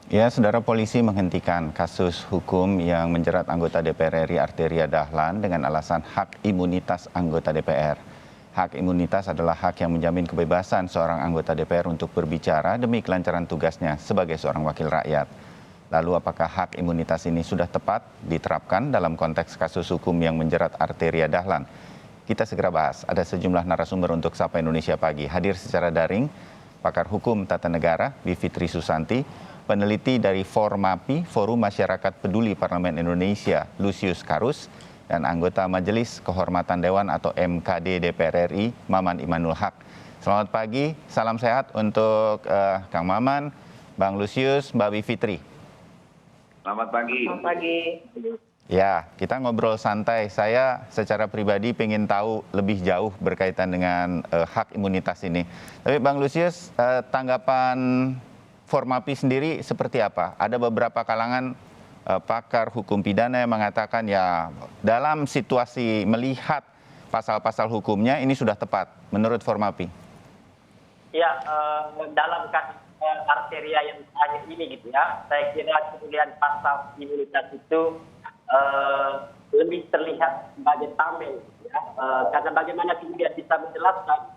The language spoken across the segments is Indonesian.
Ya, saudara, polisi menghentikan kasus hukum yang menjerat anggota DPR RI Arteria Dahlan dengan alasan hak imunitas anggota DPR. Hak imunitas adalah hak yang menjamin kebebasan seorang anggota DPR untuk berbicara demi kelancaran tugasnya sebagai seorang wakil rakyat. Lalu apakah hak imunitas ini sudah tepat diterapkan dalam konteks kasus hukum yang menjerat Arteria Dahlan? Kita segera bahas. Ada sejumlah narasumber untuk Sapa Indonesia Pagi. Hadir secara daring, pakar hukum tata negara Bivitri Susanti, peneliti dari Formapi, Forum Masyarakat Peduli Parlemen Indonesia, Lusius Karus, dan anggota Majelis Kehormatan Dewan atau MKD DPR RI, Maman Imanul Haq. Selamat pagi, salam sehat untuk Kang Maman, Bang Lusius, Mbak Bivitri. Selamat pagi. Selamat pagi. Ya, kita ngobrol santai. Saya secara pribadi pengen tahu lebih jauh berkaitan dengan hak imunitas ini. Tapi Bang Lusius, tanggapan Formapi sendiri seperti apa? Ada beberapa kalangan pakar hukum pidana yang mengatakan ya dalam situasi melihat pasal-pasal hukumnya ini sudah tepat menurut Formapi. Ya, dalam kasus Arteria yang terakhir ini gitu ya, saya kira kemudian pasal imunitas itu lebih terlihat sebagai tameng, ya. Karena bagaimana kemudian bisa menjelaskan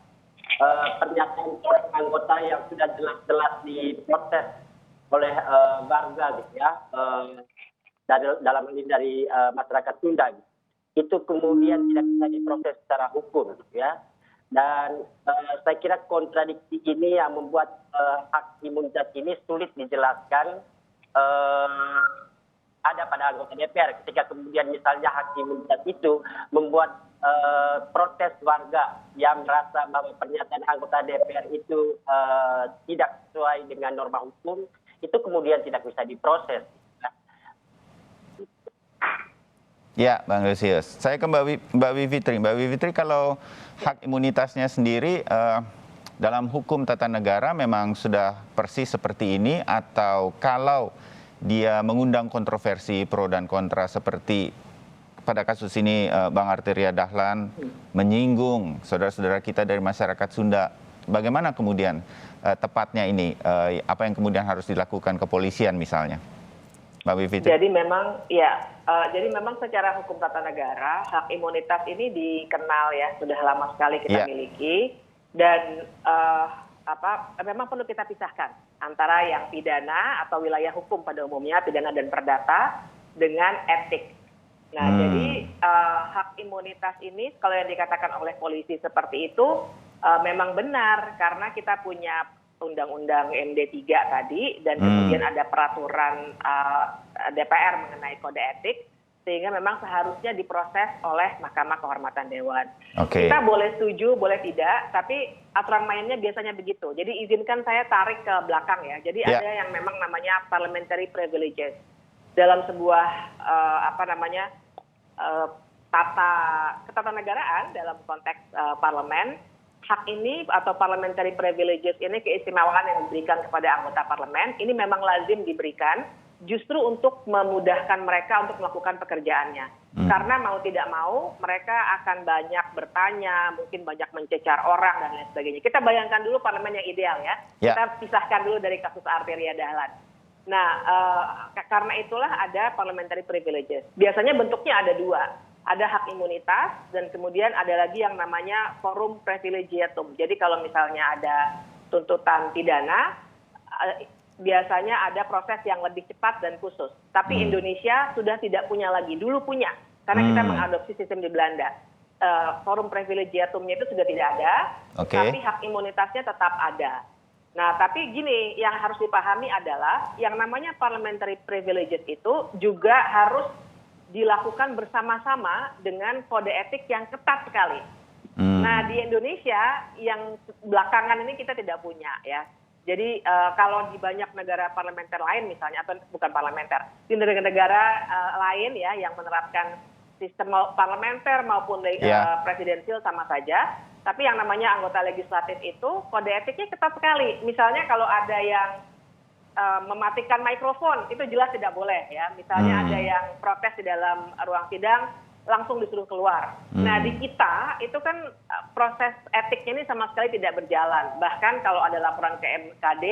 pernyataan seorang anggota yang sudah jelas-jelas diproses oleh warga gitu ya, dalam hal ini dari masyarakat Sunda gitu. Itu kemudian tidak bisa diproses secara hukum gitu ya. Dan saya kira kontradiksi ini yang membuat hak imunitas ini sulit dijelaskan ada pada anggota DPR ketika kemudian misalnya hak imunitas itu membuat protes warga yang merasa bahwa pernyataan anggota DPR itu tidak sesuai dengan norma hukum, itu kemudian tidak bisa diproses. Ya, Bang Lusius. Saya ke Mbak Bivitri. Mbak Bivitri, kalau hak imunitasnya sendiri dalam hukum tata negara memang sudah persis seperti ini, atau kalau dia mengundang kontroversi pro dan kontra seperti pada kasus ini Bang Arteria Dahlan menyinggung saudara-saudara kita dari masyarakat Sunda, bagaimana kemudian tepatnya ini, apa yang kemudian harus dilakukan kepolisian misalnya? Mbak Bivitri. Jadi memang secara hukum tata negara hak imunitas ini dikenal ya, sudah lama sekali kita miliki, dan memang perlu kita pisahkan antara yang pidana atau wilayah hukum pada umumnya, pidana dan perdata, dengan etik. Nah, jadi hak imunitas ini kalau yang dikatakan oleh polisi seperti itu memang benar, karena kita punya Undang-Undang MD3 tadi, dan kemudian ada peraturan DPR mengenai kode etik, sehingga memang seharusnya diproses oleh Mahkamah Kehormatan Dewan. Okay. Kita boleh setuju, boleh tidak, tapi aturan mainnya biasanya begitu. Jadi izinkan saya tarik ke belakang ya. Jadi ada yang memang namanya parliamentary privileges dalam sebuah ketatanegaraan dalam konteks parlemen. Hak ini atau parliamentary privileges ini, keistimewaan yang diberikan kepada anggota parlemen, ini memang lazim diberikan justru untuk memudahkan mereka untuk melakukan pekerjaannya. Karena mau tidak mau mereka akan banyak bertanya, mungkin banyak mencecar orang dan lain sebagainya. Kita bayangkan dulu parlemen yang ideal ya. Kita pisahkan dulu dari kasus Arteria Dahlan. Nah, karena itulah ada parliamentary privileges. Biasanya bentuknya ada dua. Ada hak imunitas dan kemudian ada lagi yang namanya forum privilegiatum. Jadi kalau misalnya ada tuntutan pidana, biasanya ada proses yang lebih cepat dan khusus. Tapi Indonesia sudah tidak punya lagi, dulu punya, karena kita mengadopsi sistem di Belanda. Forum privilegiatumnya itu sudah tidak ada, tapi hak imunitasnya tetap ada. Nah, tapi gini, yang harus dipahami adalah yang namanya parliamentary privileges itu juga harus dilakukan bersama-sama dengan kode etik yang ketat sekali. Nah, di Indonesia yang belakangan ini kita tidak punya ya. Jadi kalau di banyak negara parlementer lain misalnya, atau bukan parlementer, di negara-negara lain ya yang menerapkan sistem parlementer maupun presidensial sama saja, tapi yang namanya anggota legislatif itu kode etiknya ketat sekali. Misalnya kalau ada yang mematikan mikrofon, itu jelas tidak boleh ya. Misalnya ada yang protes di dalam ruang sidang, langsung disuruh keluar. Nah di kita itu kan proses etiknya ini sama sekali tidak berjalan. Bahkan kalau ada laporan ke MKD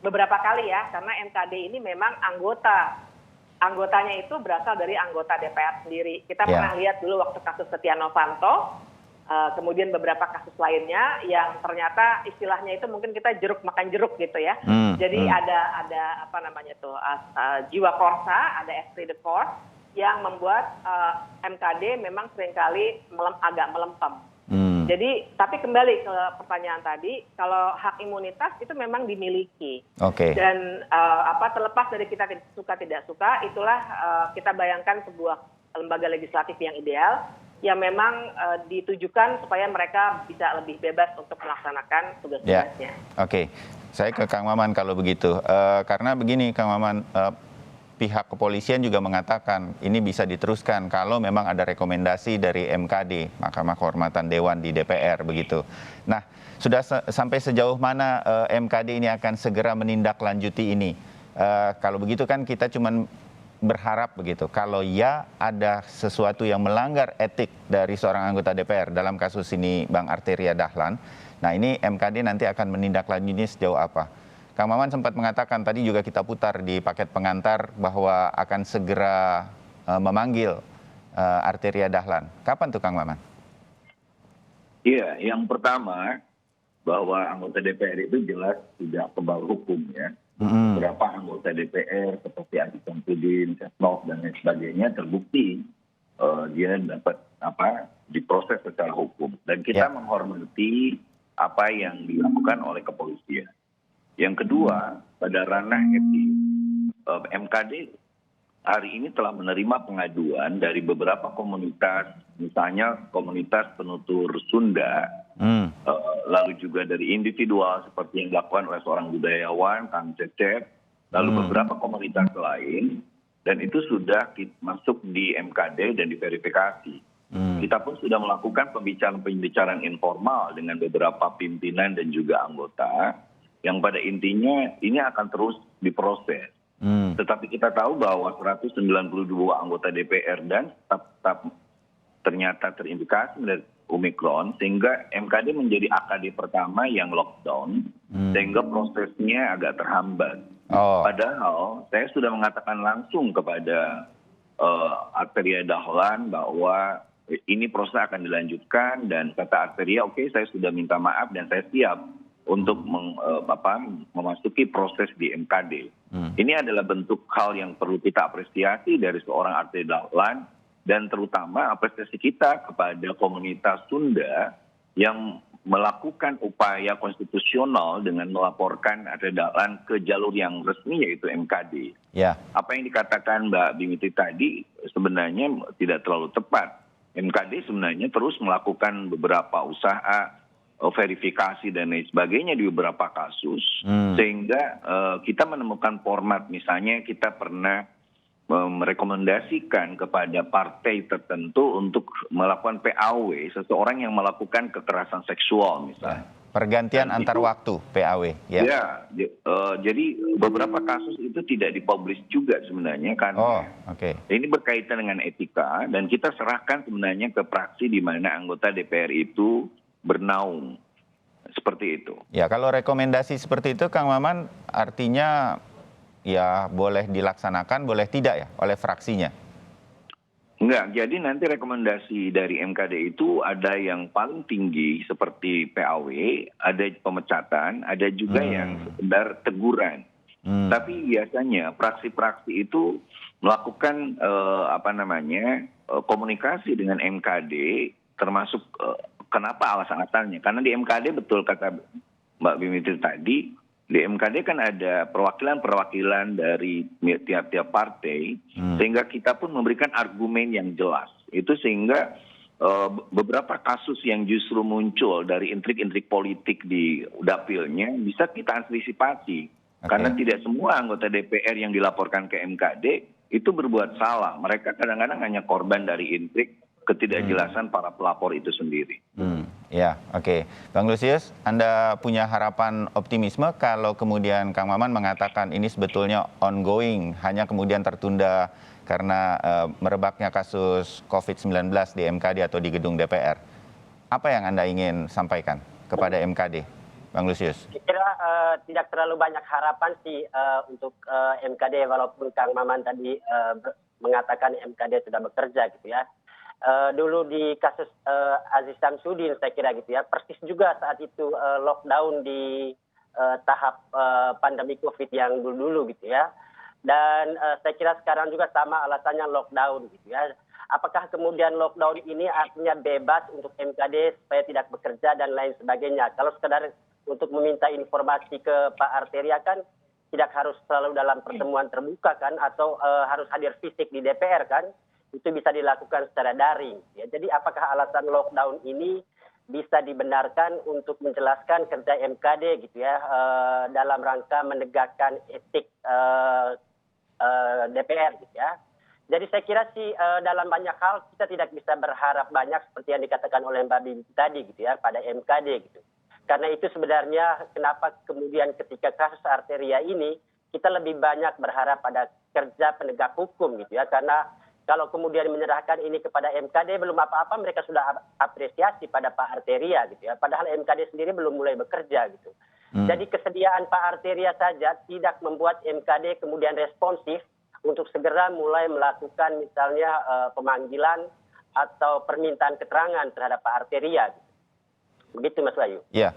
beberapa kali ya, karena MKD ini memang anggotanya itu berasal dari anggota DPR sendiri. Kita pernah lihat dulu waktu kasus Setia Novanto, kemudian beberapa kasus lainnya yang ternyata istilahnya itu mungkin kita jeruk makan jeruk gitu ya. Jadi ada apa namanya tuh jiwa korsa, ada esprit de corps yang membuat MKD memang seringkali agak melempem. Jadi tapi kembali ke pertanyaan tadi, kalau hak imunitas itu memang dimiliki. Dan terlepas dari kita suka tidak suka, itulah kita bayangkan sebuah lembaga legislatif yang ideal yang memang ditujukan supaya mereka bisa lebih bebas untuk melaksanakan tugas-tugasnya. Saya ke Kang Maman kalau begitu. Karena begini Kang Maman, pihak kepolisian juga mengatakan ini bisa diteruskan kalau memang ada rekomendasi dari MKD, Mahkamah Kehormatan Dewan di DPR begitu. Nah, sudah sampai sejauh mana MKD ini akan segera menindaklanjuti ini? Kalau begitu kan kita cuma berharap begitu. Kalau ya ada sesuatu yang melanggar etik dari seorang anggota DPR dalam kasus ini Bang Arteria Dahlan, nah ini MKD nanti akan menindaklanjuti sejauh apa? Kang Maman sempat mengatakan tadi juga kita putar di paket pengantar bahwa akan segera memanggil Arteria Dahlan. Kapan tuh Kang Maman? Iya, yang pertama bahwa anggota DPR itu jelas tidak kebal hukum ya. Beberapa anggota DPR seperti Adi Samsudin, Setnov dan lain sebagainya terbukti dia dapat diproses secara hukum. Dan kita menghormati apa yang dilakukan oleh kepolisian. Yang kedua, pada ranah etik, MKD hari ini telah menerima pengaduan dari beberapa komunitas, misalnya komunitas penutur Sunda, lalu juga dari individual seperti yang dilakukan oleh seorang budayawan, Kang Cecep, lalu beberapa komunitas lain, dan itu sudah masuk di MKD dan diverifikasi. Kita pun sudah melakukan pembicaraan informal dengan beberapa pimpinan dan juga anggota, yang pada intinya ini akan terus diproses. Tetapi kita tahu bahwa 192 anggota DPR dan tetap ternyata terindikasi dari Omikron, sehingga MKD menjadi AKD pertama yang lockdown, sehingga prosesnya agak terhambat. Padahal saya sudah mengatakan langsung kepada Arteria Dahlan bahwa ini proses akan dilanjutkan, dan kata Arteria, oke, saya sudah minta maaf dan saya siap untuk memasuki proses di MKD. Ini adalah bentuk hal yang perlu kita apresiasi dari seorang Arteria Dahlan, dan terutama apresiasi kita kepada komunitas Sunda yang melakukan upaya konstitusional dengan melaporkan Arteria Dahlan ke jalur yang resmi yaitu MKD. Apa yang dikatakan Mbak Bimiti tadi sebenarnya tidak terlalu tepat. MKD sebenarnya terus melakukan beberapa usaha verifikasi dan lain sebagainya di beberapa kasus, sehingga kita menemukan format, misalnya kita pernah merekomendasikan kepada partai tertentu untuk melakukan PAW seseorang yang melakukan kekerasan seksual misalnya. Pergantian antar waktu PAW. Jadi beberapa kasus itu tidak dipublish juga sebenarnya karena ini berkaitan dengan etika, dan kita serahkan sebenarnya ke praksi di mana anggota DPR itu bernaung, seperti itu. Ya, kalau rekomendasi seperti itu Kang Maman artinya ya boleh dilaksanakan, boleh tidak ya oleh fraksinya? Enggak, jadi nanti rekomendasi dari MKD itu ada yang paling tinggi seperti PAW, ada pemecatan, ada juga yang sekedar teguran. Tapi biasanya praksi-praksi itu melakukan komunikasi dengan MKD, termasuk kenapa alasan-alasannya. Karena di MKD betul kata Mbak Bimiti tadi, di MKD kan ada perwakilan dari tiap-tiap partai, sehingga kita pun memberikan argumen yang jelas. Itu sehingga beberapa kasus yang justru muncul dari intrik-intrik politik di dapilnya bisa kita antisipasi. Karena tidak semua anggota DPR yang dilaporkan ke MKD itu berbuat salah. Mereka kadang-kadang hanya korban dari intrik ketidakjelasan para pelapor itu sendiri. Ya, oke. Bang Lusius, Anda punya harapan optimisme kalau kemudian Kang Maman mengatakan ini sebetulnya ongoing, hanya kemudian tertunda karena merebaknya kasus COVID-19 di MKD atau di gedung DPR. Apa yang Anda ingin sampaikan kepada MKD, Bang Lusius? Saya kira tidak terlalu banyak harapan sih untuk MKD, walaupun Kang Maman tadi mengatakan MKD sudah bekerja gitu ya. Dulu di kasus Aziz Samsudin saya kira gitu ya, persis juga saat itu lockdown di tahap pandemi COVID yang dulu gitu ya. Dan saya kira sekarang juga sama alasannya lockdown gitu ya. Apakah kemudian lockdown ini artinya bebas untuk MKD supaya tidak bekerja dan lain sebagainya? Kalau sekedar untuk meminta informasi ke Pak Arteria kan tidak harus selalu dalam pertemuan terbuka kan, atau harus hadir fisik di DPR kan? Itu bisa dilakukan secara daring. Ya. Jadi apakah alasan lockdown ini bisa dibenarkan untuk menjelaskan kerja MKD gitu ya, dalam rangka menegakkan etik DPR gitu ya. Jadi saya kira sih dalam banyak hal kita tidak bisa berharap banyak seperti yang dikatakan oleh Mbak Bibi tadi gitu ya pada MKD gitu. Karena itu sebenarnya kenapa kemudian ketika kasus Arteria ini kita lebih banyak berharap pada kerja penegak hukum gitu ya, karena kalau kemudian menyerahkan ini kepada MKD belum apa-apa mereka sudah apresiasi pada Pak Arteria gitu ya. Padahal MKD sendiri belum mulai bekerja gitu. Jadi kesediaan Pak Arteria saja tidak membuat MKD kemudian responsif untuk segera mulai melakukan misalnya pemanggilan atau permintaan keterangan terhadap Pak Arteria. Begitu Mas Bayu. Ya,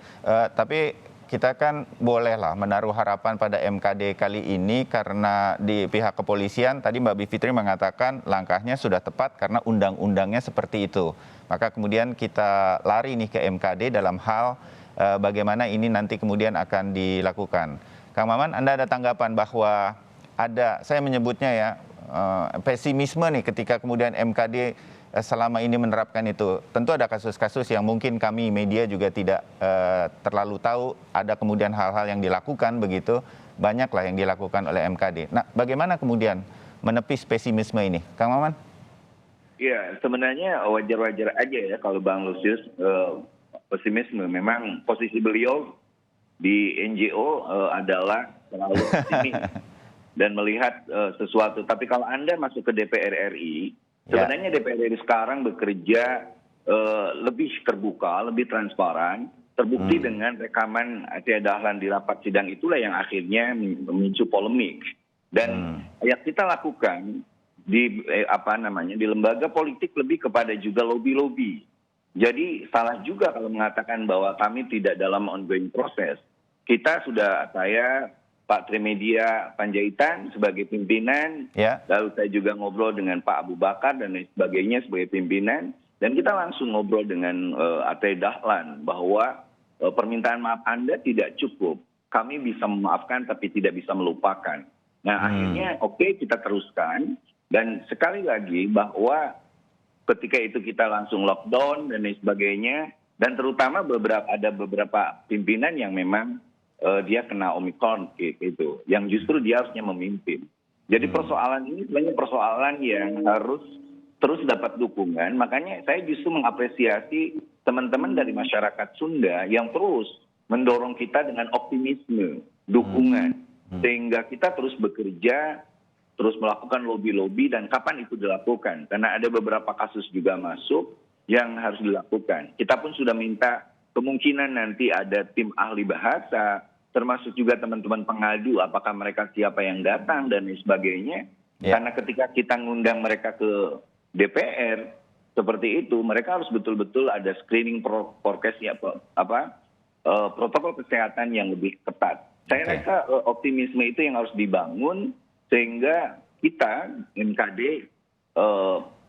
tapi kita kan bolehlah menaruh harapan pada MKD kali ini karena di pihak kepolisian tadi Mbak Bivitri mengatakan langkahnya sudah tepat karena undang-undangnya seperti itu. Maka kemudian kita lari nih ke MKD dalam hal bagaimana ini nanti kemudian akan dilakukan. Kang Maman, Anda ada tanggapan bahwa ada, saya menyebutnya ya, pesimisme nih ketika kemudian MKD selama ini menerapkan itu. Tentu ada kasus-kasus yang mungkin kami media juga tidak terlalu tahu, ada kemudian hal-hal yang dilakukan begitu, banyaklah yang dilakukan oleh MKD. Nah, bagaimana kemudian menepis pesimisme ini? Kang Maman? Ya, sebenarnya wajar-wajar aja ya kalau Bang Lusius pesimisme. Memang posisi beliau di NGO adalah selalu optimis dan melihat sesuatu. Tapi kalau Anda masuk ke DPR RI, sebenarnya DPR RI sekarang bekerja lebih terbuka, lebih transparan, terbukti dengan rekaman Arteria Dahlan di rapat sidang itulah yang akhirnya memicu polemik. Dan yang kita lakukan di di lembaga politik lebih kepada juga lobby-lobby. Jadi salah juga kalau mengatakan bahwa kami tidak dalam ongoing proses. Kita sudah, saya Pak Trimedia Panjaitan sebagai pimpinan, lalu saya juga ngobrol dengan Pak Abu Bakar dan lain sebagainya sebagai pimpinan, dan kita langsung ngobrol dengan Arteria Dahlan bahwa permintaan maaf Anda tidak cukup, kami bisa memaafkan tapi tidak bisa melupakan. Nah akhirnya oke, kita teruskan, dan sekali lagi bahwa ketika itu kita langsung lockdown dan lain sebagainya, dan terutama ada beberapa pimpinan yang memang dia kena Omikron gitu, yang justru dia harusnya memimpin. Jadi persoalan ini sebenarnya persoalan yang harus terus dapat dukungan. Makanya saya justru mengapresiasi teman-teman dari masyarakat Sunda yang terus mendorong kita dengan optimisme, dukungan, sehingga kita terus bekerja, terus melakukan lobby-lobby, dan kapan itu dilakukan. Karena ada beberapa kasus juga masuk yang harus dilakukan. Kita pun sudah minta kemungkinan nanti ada tim ahli bahasa, termasuk juga teman-teman pengadu, apakah mereka siapa yang datang dan lain sebagainya. Karena ketika kita ngundang mereka ke DPR seperti itu, mereka harus betul-betul ada screening protokol kesehatan yang lebih ketat. Saya rasa optimisme itu yang harus dibangun sehingga kita MKD,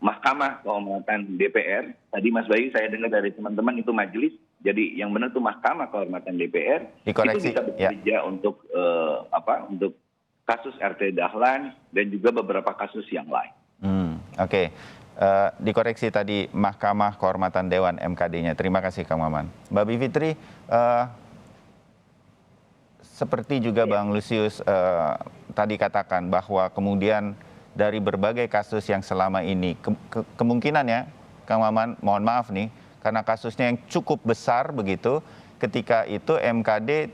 Mahkamah Kehormatan DPR, tadi Mas Bayu saya dengar dari teman-teman itu majelis, jadi yang benar itu Mahkamah Kehormatan DPR, dikoreksi, itu bisa bekerja untuk untuk kasus Arteria Dahlan dan juga beberapa kasus yang lain. Oke. Dikoreksi tadi Mahkamah Kehormatan Dewan MKD-nya. Terima kasih Kang Maman. Mbak Bivitri, seperti juga Bang Lusius tadi katakan bahwa kemudian dari berbagai kasus yang selama ini kemungkinan ya Kang Maman, mohon maaf nih, karena kasusnya yang cukup besar begitu, ketika itu MKD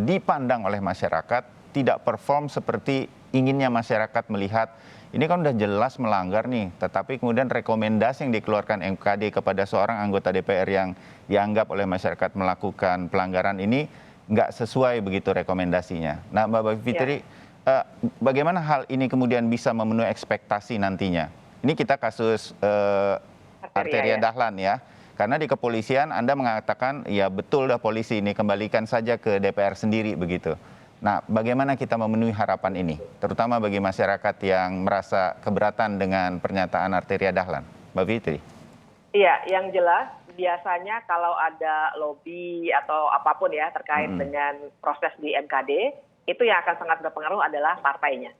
dipandang oleh masyarakat tidak perform seperti inginnya masyarakat melihat. Ini kan udah jelas melanggar nih, tetapi kemudian rekomendasi yang dikeluarkan MKD kepada seorang anggota DPR yang dianggap oleh masyarakat melakukan pelanggaran ini nggak sesuai begitu rekomendasinya. Nah, Mbak Fitri, bagaimana hal ini kemudian bisa memenuhi ekspektasi nantinya? Ini kita kasus Arteria Dahlan ya. Karena di kepolisian Anda mengatakan, ya betul dah polisi ini, kembalikan saja ke DPR sendiri begitu. Nah, bagaimana kita memenuhi harapan ini? Terutama bagi masyarakat yang merasa keberatan dengan pernyataan Arteria Dahlan. Mbak Fitri. Iya, yang jelas biasanya kalau ada lobby atau apapun ya terkait dengan proses di MKD, itu yang akan sangat berpengaruh adalah partainya.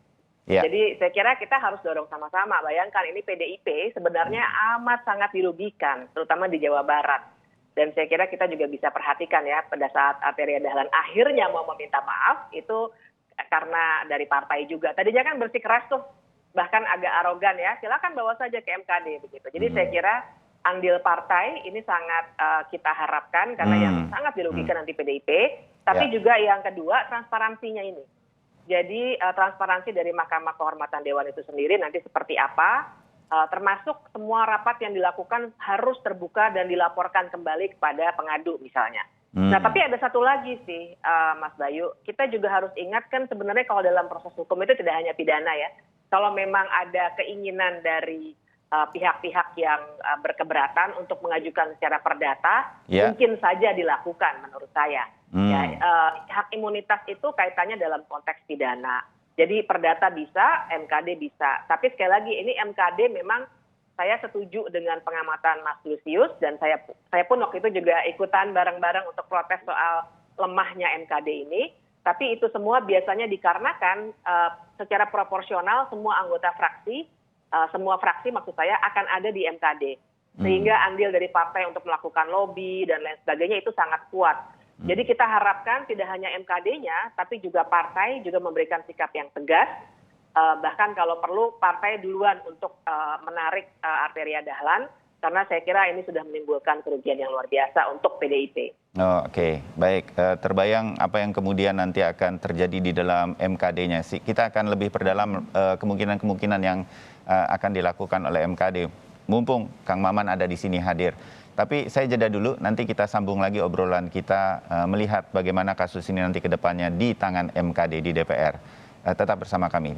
Ya. Jadi saya kira kita harus dorong sama-sama. Bayangkan ini PDIP sebenarnya amat sangat dirugikan, terutama di Jawa Barat. Dan saya kira kita juga bisa perhatikan ya, pada saat Arteria Dahlan akhirnya mau meminta maaf, itu karena dari partai juga. Tadinya kan bersikeras tuh, bahkan agak arogan ya, silakan bawa saja ke MKD begitu. Jadi saya kira andil partai ini sangat kita harapkan, karena yang sangat dirugikan nanti PDIP. Tapi juga yang kedua, transparansinya ini. Jadi transparansi dari Mahkamah Kehormatan Dewan itu sendiri nanti seperti apa, termasuk semua rapat yang dilakukan harus terbuka dan dilaporkan kembali kepada pengadu misalnya. Nah, tapi ada satu lagi sih, Mas Bayu, kita juga harus ingat kan sebenarnya kalau dalam proses hukum itu tidak hanya pidana ya. Kalau memang ada keinginan dari pihak-pihak yang berkeberatan untuk mengajukan secara perdata, mungkin saja dilakukan menurut saya. Ya, hak imunitas itu kaitannya dalam konteks pidana. Jadi perdata bisa, MKD bisa. Tapi sekali lagi ini MKD memang saya setuju dengan pengamatan Mas Lusius, dan saya pun waktu itu juga ikutan bareng-bareng untuk protes soal lemahnya MKD ini. Tapi itu semua biasanya dikarenakan secara proporsional semua anggota fraksi, semua fraksi maksud saya akan ada di MKD. Sehingga andil dari partai untuk melakukan lobby dan lain sebagainya itu sangat kuat. Jadi kita harapkan tidak hanya MKD-nya, tapi juga partai juga memberikan sikap yang tegas. Bahkan kalau perlu partai duluan untuk menarik Arteria Dahlan, karena saya kira ini sudah menimbulkan kerugian yang luar biasa untuk PDIP. Oke, baik. Terbayang apa yang kemudian nanti akan terjadi di dalam MKD-nya. Kita akan lebih perdalam kemungkinan-kemungkinan yang akan dilakukan oleh MKD. Mumpung Kang Maman ada di sini hadir. Tapi saya jeda dulu, nanti kita sambung lagi obrolan kita melihat bagaimana kasus ini nanti ke depannya di tangan MKD di DPR. Tetap bersama kami.